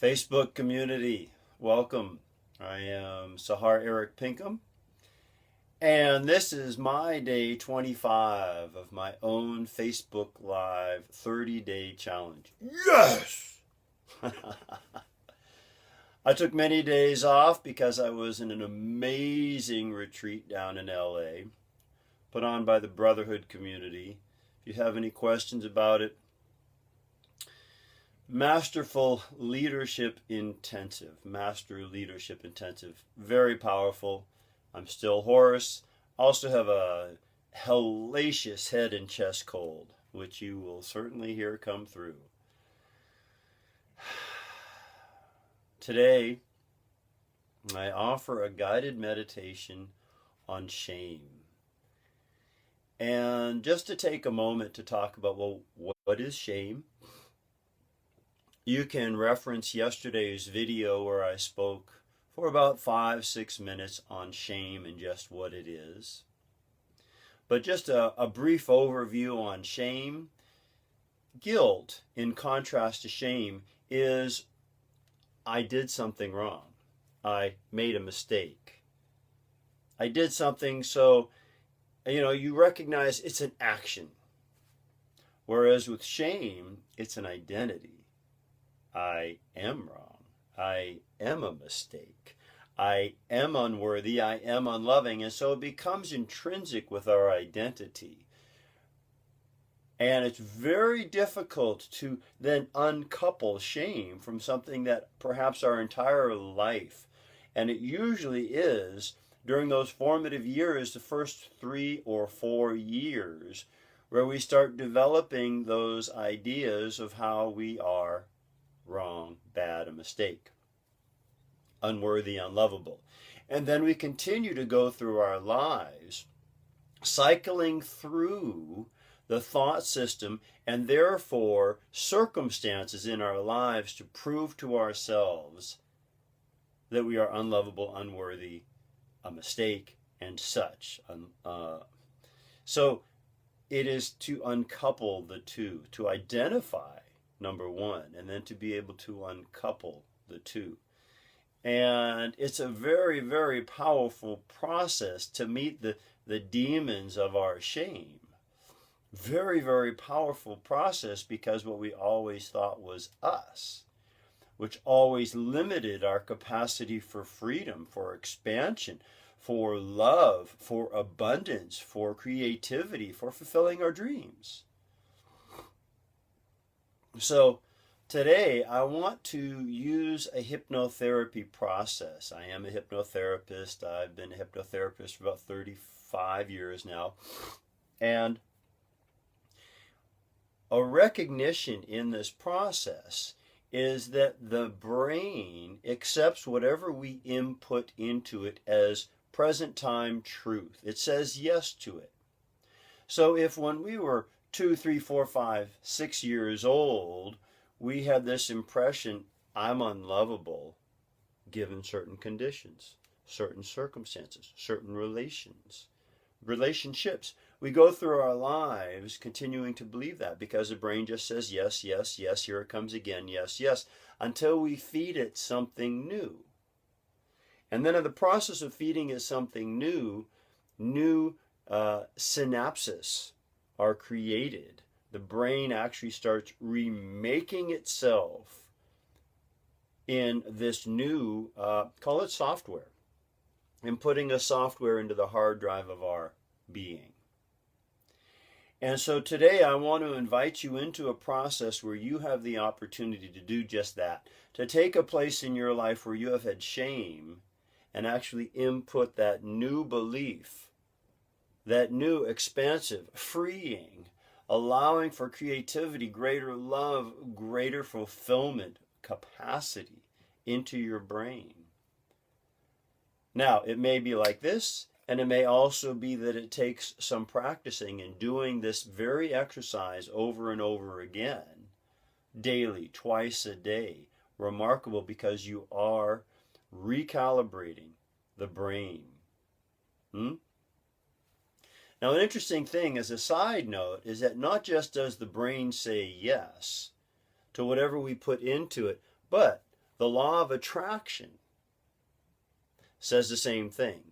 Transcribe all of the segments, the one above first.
Facebook community, welcome. I am Sahar Eric Pinkham, and this is my day 25 of my own Facebook Live 30-day challenge. Yes! I took many days off because I was in an amazing retreat down in LA, put on by the Brotherhood community. If you have any questions about it, Master Leadership Intensive, very powerful. I'm still hoarse. Also have a hellacious head and chest cold, which you will certainly hear come through. Today, I offer a guided meditation on shame. And just to take a moment to talk about, well, what is shame? You can reference yesterday's video where I spoke for about 5-6 minutes on shame and just what it is. But just a brief overview on shame. Guilt, in contrast to shame, is I did something wrong. I made a mistake. I did something, so you recognize it's an action. Whereas with shame, it's an identity. I am wrong. I am a mistake. I am unworthy. I am unloving. And so it becomes intrinsic with our identity. And it's very difficult to then uncouple shame from something that perhaps our entire life, and it usually is during those formative years, the first 3 or 4 years, where we start developing those ideas of how we are wrong, bad, a mistake, unworthy, unlovable. And then we continue to go through our lives, cycling through the thought system and therefore circumstances in our lives to prove to ourselves that we are unlovable, unworthy, a mistake, and such. So it is to uncouple the two, to identify number one, and then to be able to uncouple the two. And it's a very, very powerful process to meet the demons of our shame. Very, very powerful process, because what we always thought was us, which always limited our capacity for freedom, for expansion, for love, for abundance, for creativity, for fulfilling our dreams. So today I want to use a hypnotherapy process. I am a hypnotherapist. I've been a hypnotherapist for about 35 years now. And a recognition in this process is that the brain accepts whatever we input into it as present time truth. It says yes to it. So if when we were 2, 3, 4, 5, 6 years old, we had this impression, I'm unlovable, given certain conditions, certain circumstances, certain relationships. We go through our lives continuing to believe that, because the brain just says yes, yes, yes, here it comes again, yes, yes, until we feed it something new. And then in the process of feeding it something new, synapses are created. The brain actually starts remaking itself in this new, call it software, and putting a software into the hard drive of our being. And so today I want to invite you into a process where you have the opportunity to do just that, to take a place in your life where you have had shame and actually input that new belief, that new, expansive, freeing, allowing for creativity, greater love, greater fulfillment capacity into your brain. Now, it may be like this, and it may also be that it takes some practicing and doing this very exercise over and over again, daily, twice a day. Remarkable, because you are recalibrating the brain. Now, an interesting thing as a side note is that not just does the brain say yes to whatever we put into it, but The law of attraction says the same thing.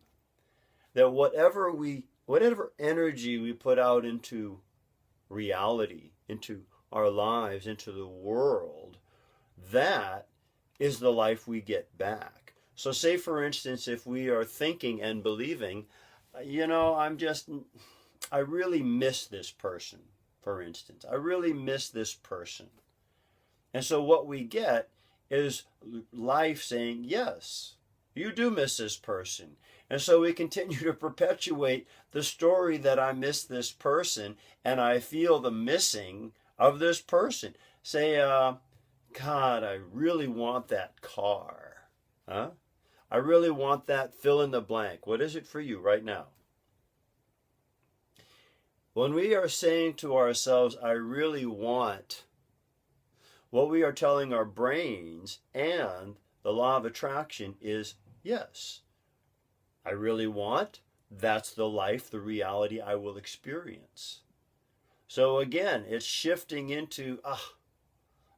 That whatever energy we put out into reality, into our lives, into the world, that is the life we get back. So say, for instance, if we are thinking and believing, I really miss this person, for instance. I really miss this person. And so what we get is life saying, yes, you do miss this person. And so we continue to perpetuate the story that I miss this person and I feel the missing of this person. Say, God, I really want that car. Huh? I really want that fill in the blank. What is it for you right now? When we are saying to ourselves, I really want, what we are telling our brains and the law of attraction is, yes, I really want, that's the life, the reality I will experience. So again, it's shifting into,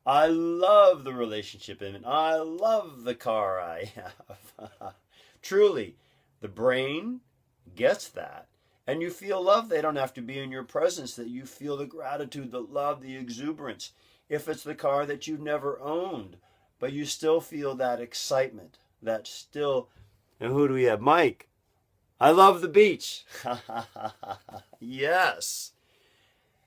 I love the relationship and I love the car I have. Truly, the brain gets that. And you feel love. They don't have to be in your presence, that you feel the gratitude, the love, the exuberance. If it's the car that you've never owned, but you still feel that excitement, that still. And who do we have? Mike. I love the beach. Yes.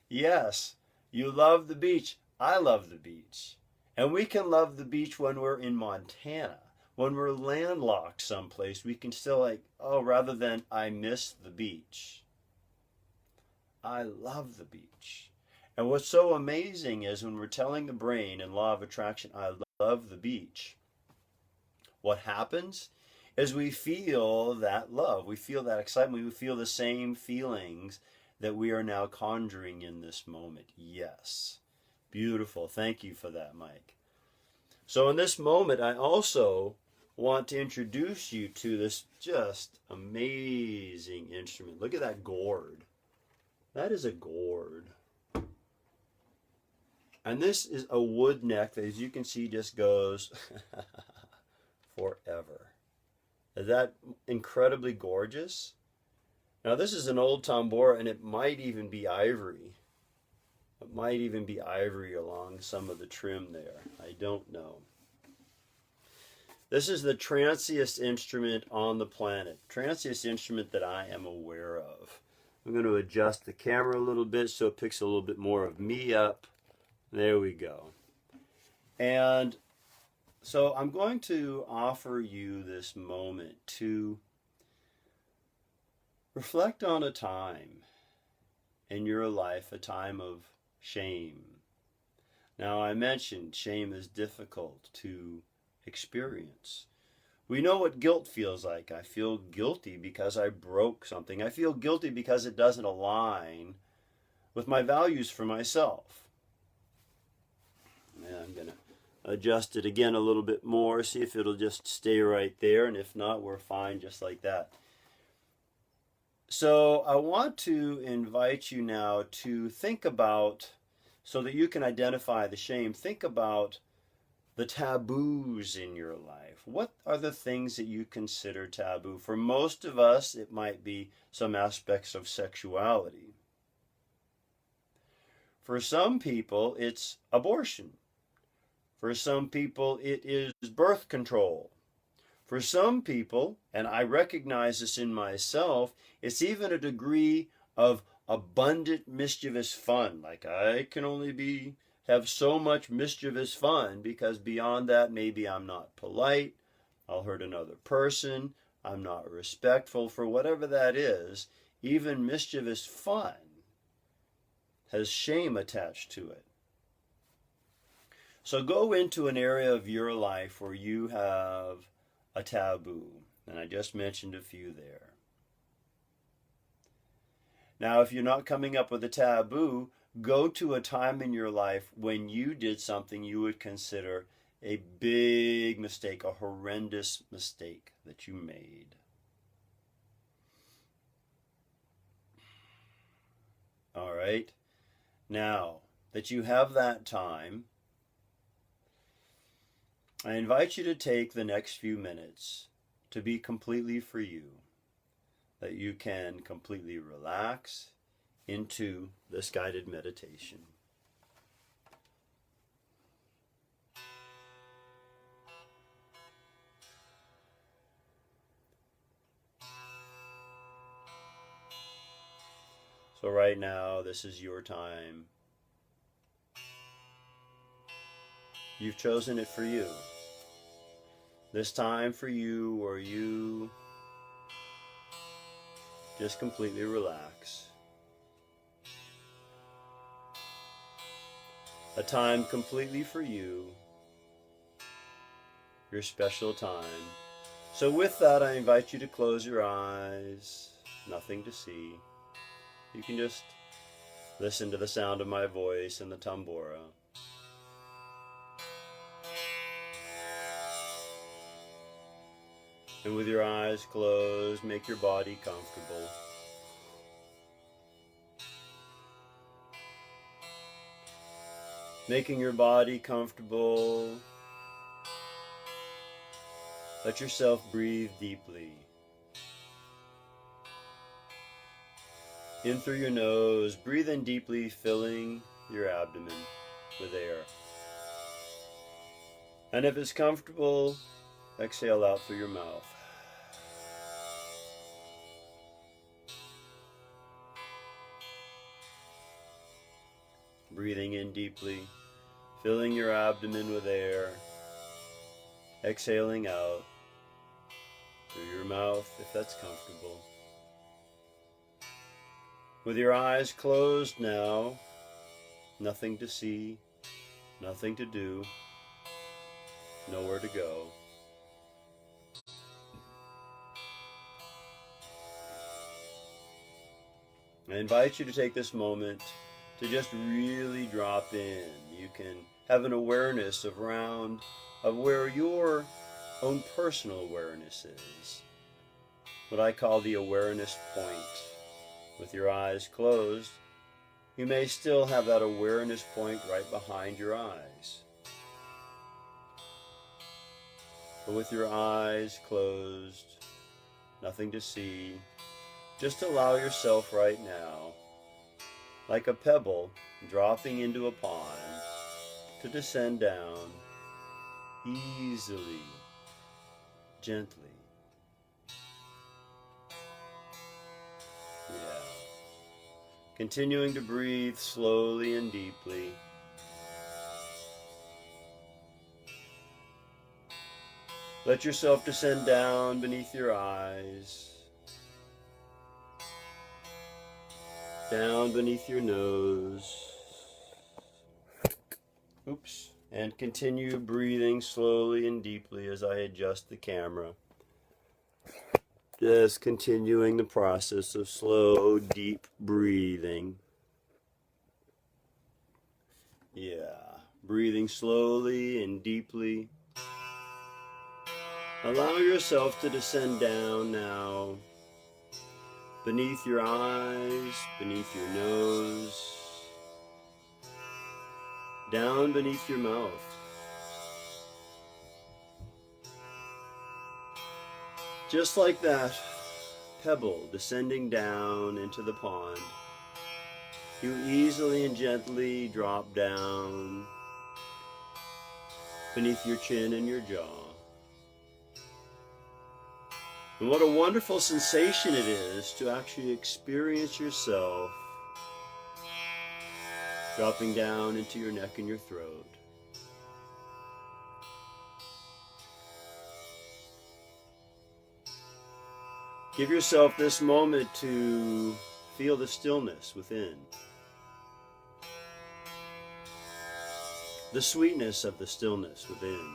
Yes. You love the beach. I love the beach. And we can love the beach when we're in Montana. When we're landlocked someplace, we can still rather than I miss the beach. I love the beach. And what's so amazing is when we're telling the brain in law of attraction, I love the beach, what happens is we feel that love. We feel that excitement. We feel the same feelings that we are now conjuring in this moment. Yes. Beautiful. Thank you for that, Mike. So in this moment, I also want to introduce you to this just amazing instrument. Look at that gourd. That is a gourd. And this is a wood neck that, as you can see, just goes forever. Is that incredibly gorgeous? Now this is an old tambora, and it might even be ivory. It might even be ivory along some of the trim there. I don't know. This is the transiest instrument on the planet. Transiest instrument that I am aware of. I'm going to adjust the camera a little bit so it picks a little bit more of me up. There we go. And so I'm going to offer you this moment to reflect on a time in your life, a time of shame. Now, I mentioned shame is difficult to experience. We know what guilt feels like. I feel guilty because I broke something. I feel guilty because it doesn't align with my values for myself. And I'm going to adjust it again a little bit more, see if it'll just stay right there, and if not, we're fine just like that. So I want to invite you now to think about, so that you can identify the shame, think about the taboos in your life. What are the things that you consider taboo? For most of us, it might be some aspects of sexuality. For some people, it's abortion. For some people, it is birth control. For some people, and I recognize this in myself, it's even a degree of abundant mischievous fun. Like I can only have so much mischievous fun because beyond that, maybe I'm not polite, I'll hurt another person, I'm not respectful, for whatever that is. Even mischievous fun has shame attached to it. So go into an area of your life where you have a taboo, and I just mentioned a few there. Now, if you're not coming up with a taboo, go to a time in your life when you did something you would consider a big mistake, a horrendous mistake that you made. All right. Now that you have that time, I invite you to take the next few minutes to be completely for you, that you can completely relax into this guided meditation. So right now, this is your time. You've chosen it for you. This time for you where you just completely relax. A time completely for you, your special time. So with that, I invite you to close your eyes, nothing to see. You can just listen to the sound of my voice and the tambura. And with your eyes closed, make your body comfortable. Making your body comfortable, let yourself breathe deeply. In through your nose, breathe in deeply, filling your abdomen with air. And if it's comfortable, exhale out through your mouth. Breathing in deeply, filling your abdomen with air, exhaling out through your mouth if that's comfortable. With your eyes closed now, nothing to see, nothing to do, nowhere to go. I invite you to take this moment to just really drop in. You can have an awareness of where your own personal awareness is. What I call the awareness point. With your eyes closed, you may still have that awareness point right behind your eyes. But with your eyes closed, nothing to see, just allow yourself right now, like a pebble dropping into a pond, to descend down easily, gently. Yeah. Continuing to breathe slowly and deeply. Let yourself descend down beneath your eyes, down beneath your nose. Oops. And continue breathing slowly and deeply as I adjust the camera. Just continuing the process of slow, deep breathing. Yeah. Breathing slowly and deeply. Allow yourself to descend down now, beneath your eyes, beneath your nose, down beneath your mouth. Just like that pebble descending down into the pond, you easily and gently drop down beneath your chin and your jaw. And what a wonderful sensation it is to actually experience yourself dropping down into your neck and your throat. Give yourself this moment to feel the stillness within. The sweetness of the stillness within.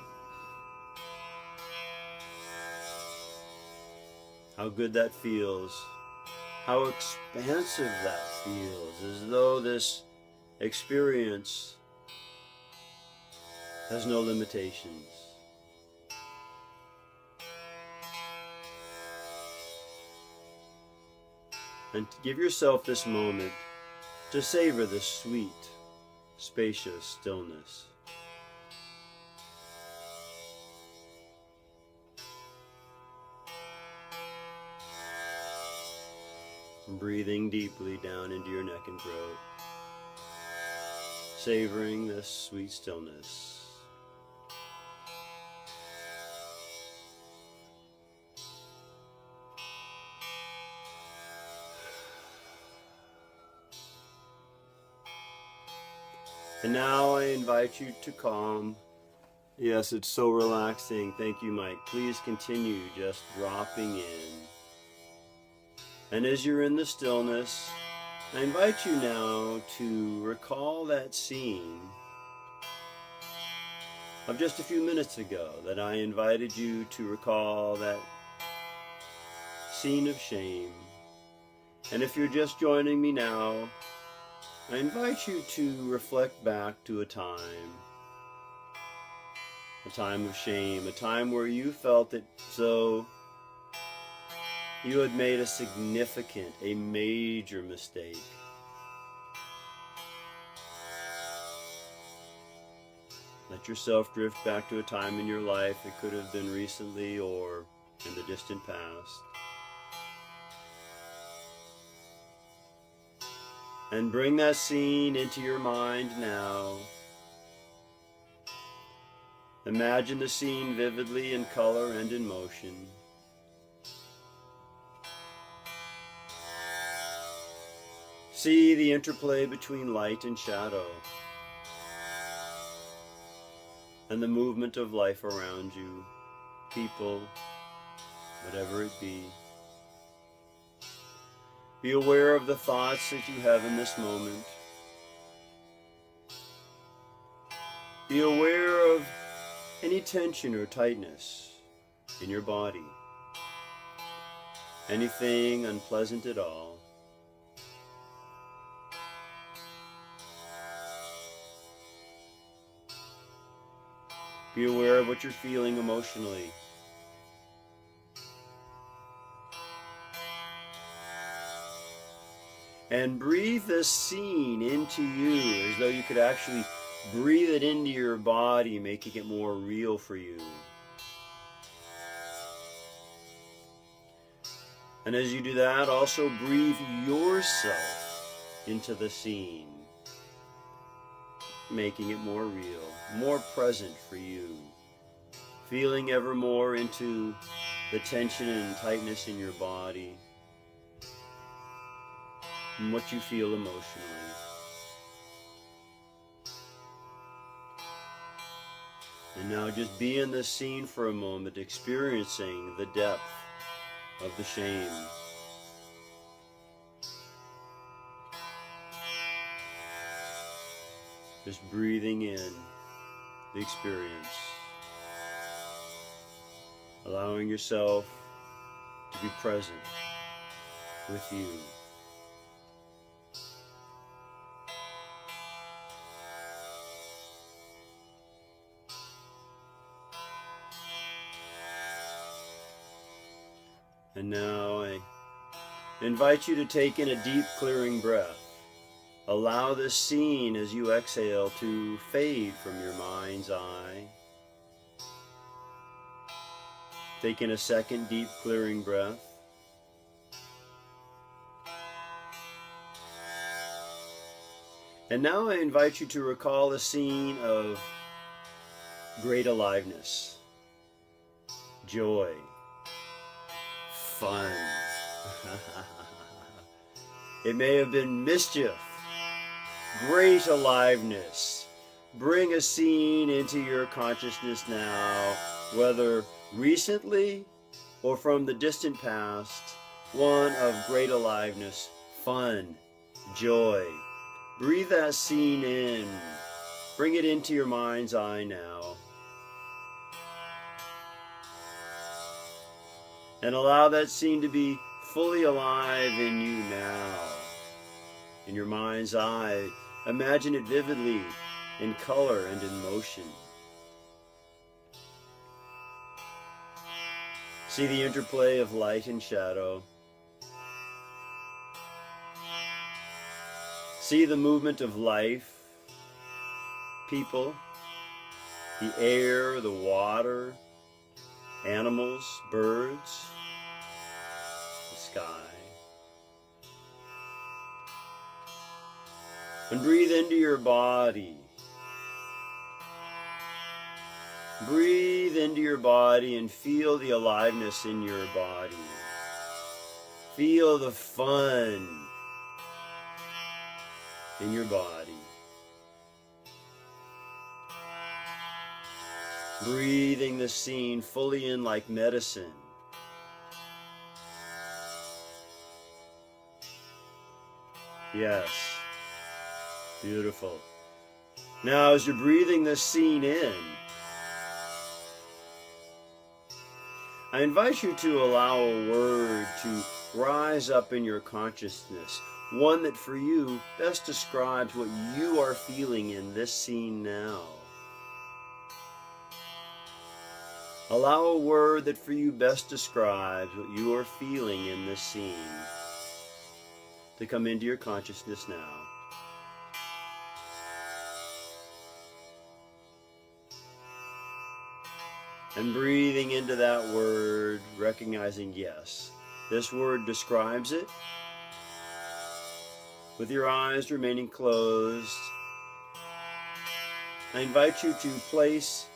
How good that feels. How expansive that feels. As though this experience has no limitations. And give yourself this moment to savor this sweet, spacious stillness. Breathing deeply down into your neck and throat, savoring this sweet stillness. And now I invite you to calm. Yes, it's so relaxing. Thank you, Mike. Please continue just dropping in. And as you're in the stillness, I invite you now to recall that scene of just a few minutes ago that I invited you to recall, that scene of shame. And if you're just joining me now, I invite you to reflect back to a time of shame, a time where you felt it so you had made a significant, a major mistake. Let yourself drift back to a time in your life. It could have been recently or in the distant past. And bring that scene into your mind now. Imagine the scene vividly in color and in motion. See the interplay between light and shadow, and the movement of life around you, people, whatever it be. Be aware of the thoughts that you have in this moment. Be aware of any tension or tightness in your body, anything unpleasant at all. Be aware of what you're feeling emotionally. And breathe this scene into you as though you could actually breathe it into your body, making it more real for you. And as you do that, also breathe yourself into the scene, making it more real, more present for you. Feeling ever more into the tension and tightness in your body and what you feel emotionally. And now just be in this scene for a moment, experiencing the depth of the shame. Just breathing in the experience. Allowing yourself to be present with you. And now I invite you to take in a deep clearing breath. Allow this scene as you exhale to fade from your mind's eye. Take in a second deep clearing breath. And now I invite you to recall a scene of great aliveness, joy, fun. It may have been mischief, great aliveness. Bring a scene into your consciousness now, whether recently or from the distant past, one of great aliveness, fun, joy. Breathe that scene in. Bring it into your mind's eye now. And allow that scene to be fully alive in you now. In your mind's eye, imagine it vividly in color and in motion. See the interplay of light and shadow. See the movement of life, people, the air, the water, animals, birds, the sky. And breathe into your body. Breathe into your body and feel the aliveness in your body. Feel the fun in your body. Breathing the scene fully in like medicine. Yes. Beautiful. Now, as you're breathing this scene in, I invite you to allow a word to rise up in your consciousness, one that for you best describes what you are feeling in this scene now. Allow a word that for you best describes what you are feeling in this scene to come into your consciousness now. And breathing into that word, recognizing, yes, this word describes it. With your eyes remaining closed, I invite you to place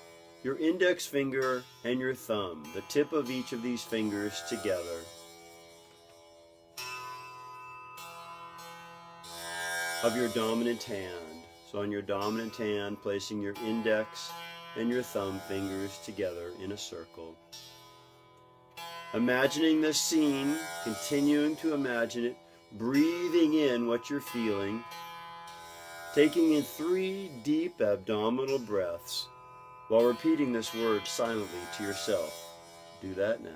your index finger and your thumb, the tip of each of these fingers together. Of your dominant hand. So on your dominant hand, placing your index and your thumb fingers together in a circle. Imagining this scene, continuing to imagine it, breathing in what you're feeling, taking in 3 deep abdominal breaths while repeating this word silently to yourself. Do that now.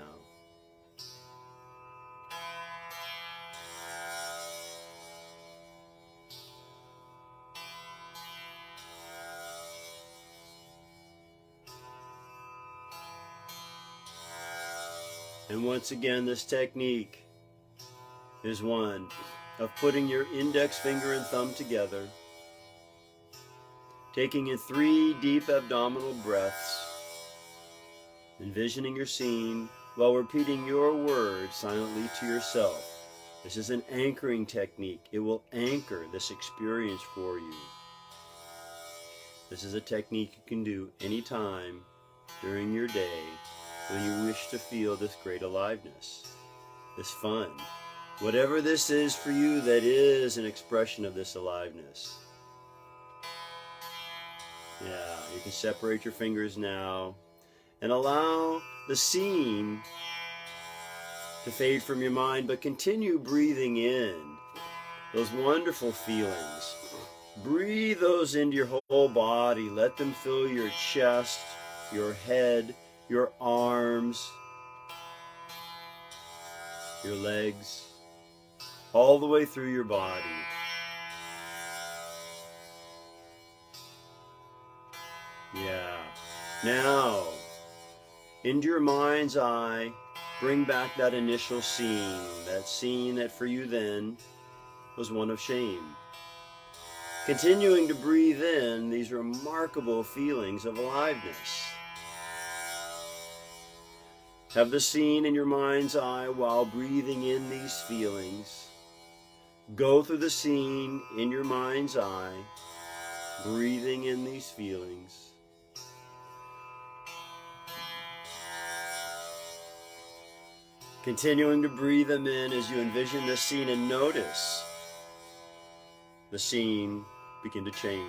And once again, this technique is one of putting your index finger and thumb together, taking in 3 deep abdominal breaths, envisioning your scene while repeating your words silently to yourself. This is an anchoring technique. It will anchor this experience for you. This is a technique you can do anytime during your day when you wish to feel this great aliveness, this fun. Whatever this is for you that is an expression of this aliveness. Yeah, you can separate your fingers now and allow the scene to fade from your mind, but continue breathing in those wonderful feelings. Breathe those into your whole body. Let them fill your chest, your head, your arms, your legs, all the way through your body. Yeah. Now, into your mind's eye, bring back that initial scene that for you then was one of shame. Continuing to breathe in these remarkable feelings of aliveness. Have the scene in your mind's eye while breathing in these feelings. Go through the scene in your mind's eye, breathing in these feelings. Continuing to breathe them in as you envision this scene and notice the scene begin to change.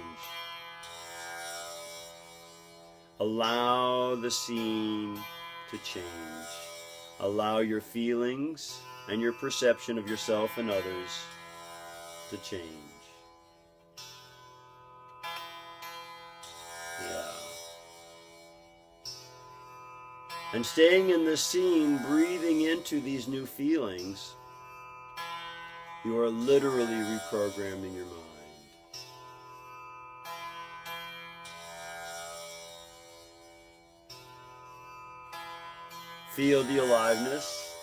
Allow the scene to change. Allow your feelings and your perception of yourself and others to change. Yeah. And staying in this scene, breathing into these new feelings, you are literally reprogramming your mind. Feel the aliveness,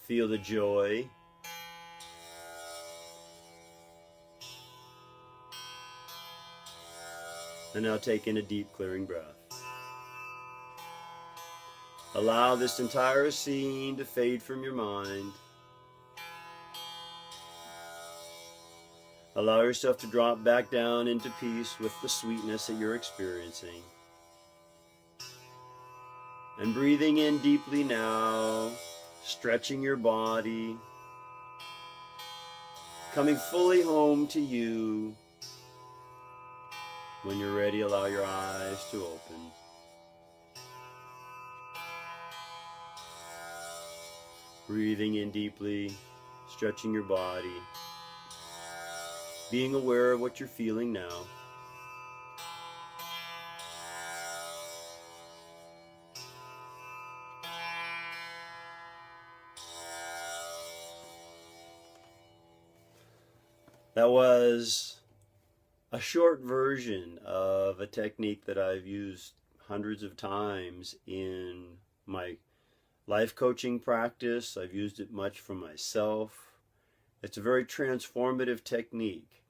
feel the joy, and now take in a deep clearing breath. Allow this entire scene to fade from your mind. Allow yourself to drop back down into peace with the sweetness that you're experiencing. And breathing in deeply now, stretching your body, coming fully home to you. When you're ready, allow your eyes to open. Breathing in deeply, stretching your body, being aware of what you're feeling now. That was a short version of a technique that I've used hundreds of times in my life coaching practice. I've used it much for myself. It's a very transformative technique.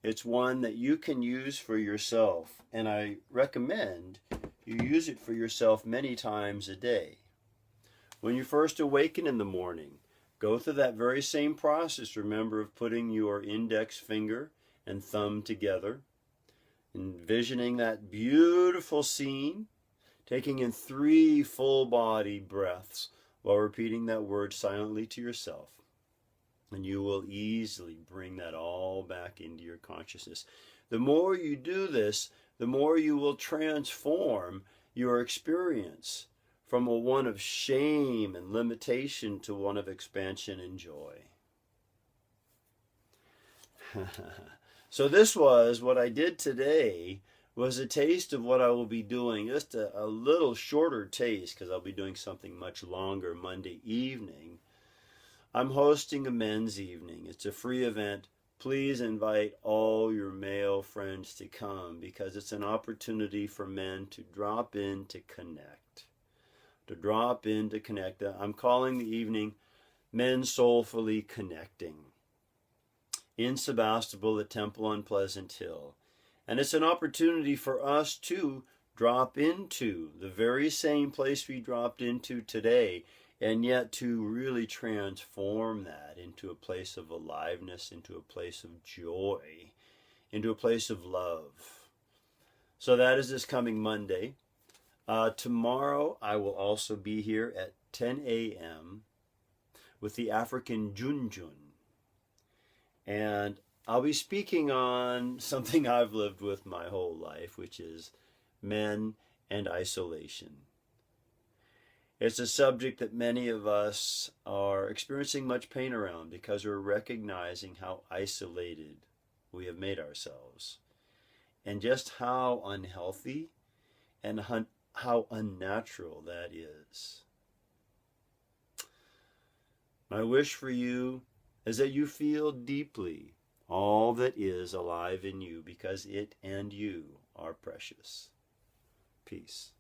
It's one that you can use for yourself, and I recommend you use it for yourself many times a day. When you first awaken in the morning, go through that very same process, remember, of putting your index finger and thumb together, envisioning that beautiful scene, taking in 3 full body breaths while repeating that word silently to yourself. And you will easily bring that all back into your consciousness. The more you do this, the more you will transform your experience from a one of shame and limitation to one of expansion and joy. So this was what I did today, was a taste of what I will be doing, just a little shorter taste, because I'll be doing something much longer Monday evening. I'm hosting a men's evening. It's a free event. Please invite all your male friends to come, because it's an opportunity for men to drop in to connect. I'm calling the evening Men Soulfully Connecting in Sebastopol at Temple on Pleasant Hill. And it's an opportunity for us to drop into the very same place we dropped into today, and yet to really transform that into a place of aliveness, into a place of joy, into a place of love. So that is this coming Monday. Tomorrow I will also be here at 10 a.m. with the African Junjun. And I'll be speaking on something I've lived with my whole life, which is men and isolation. It's a subject that many of us are experiencing much pain around, because we're recognizing how isolated we have made ourselves, and just how unhealthy and how unnatural that is. My wish for you is that you feel deeply all that is alive in you, because it and you are precious. Peace.